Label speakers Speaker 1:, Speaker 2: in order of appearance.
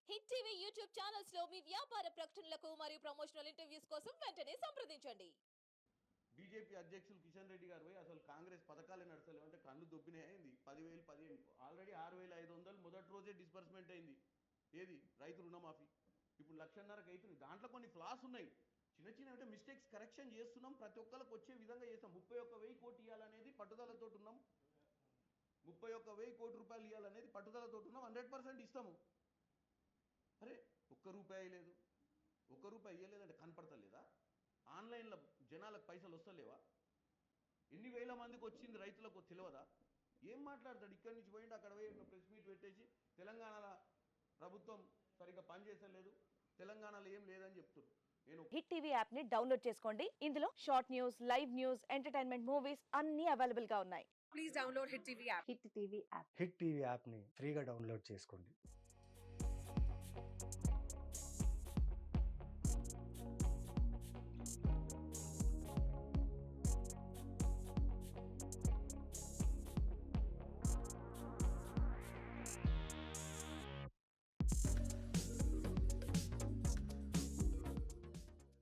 Speaker 1: Hit TV YouTube channels లో మీ వ్యాపార ప్రకటనలకు మరియు ప్రమోషనల్ ఇంటర్వ్యూస్ కోసం వెంటనే సంప్రదించండి.
Speaker 2: బీజేపీ అధ్యక్షులు కిషన్ రెడ్డి గారు పోయి అసలు కాంగ్రెస్ పథకాలే నడచలేవు అంటే కళ్ళు దొబ్బినాయింది. 10,000 15 ఆల్రెడీ 6,500 మొదటి రోజే డిస్బర్స్మెంట్ అయింది. ఏది రైతు రుణమాఫీ ఇప్పుడు 1,500,000 అవుతుంది. దాంట్లో కొన్ని ఫ్లాస్ ఉన్నాయి. చిన్న చిన్న అంటే మిస్టేక్స్ కరెక్షన్ చేస్తున్నాం. ప్రతి ఒక్కరికి వచ్చే విధంగా చేస్తాం. 31,000 కోట్లు ఇవ్వాలనేది పట్టుదలతో ఉన్నాం. 31,000 కోట్ల రూపాయలు ఇవ్వాలనేది పట్టుదలతో ఉన్నాం. 100% ఇస్తాము. అరే ఒక్క రూపాయి లేదు, ఒక్క రూపాయి ఇవ్వలేదంటే కనపడతలేదా? ఆన్లైన్లో జనాలకు పైసలు వస్తలేవా? ఎన్ని వేల మందికి వచ్చింది రైతులకు తెలియదా? ఏం మాట్లాడతాడు? ఇక్కడి నుంచి పోయిండు అక్కడ పోయి ప్రెస్ మీట్ పెట్టేసి తెలంగాణలో ప్రభుత్వం సరిగ్గా పనిచేసలేదు, తెలంగాణలో ఏం లేదని చెప్తున్నారు. నేను
Speaker 3: హిట్ టీవీ యాప్ ని డౌన్లోడ్ చేసుకోండి. ఇందులో short news, live news, entertainment movies అన్ని అవైలబుల్ గా ఉన్నాయి.
Speaker 4: Please download Hit TV app.
Speaker 3: Hit TV app.
Speaker 5: Hit TV యాప్ని ఫ్రీగా డౌన్లోడ్ చేసుకోండి.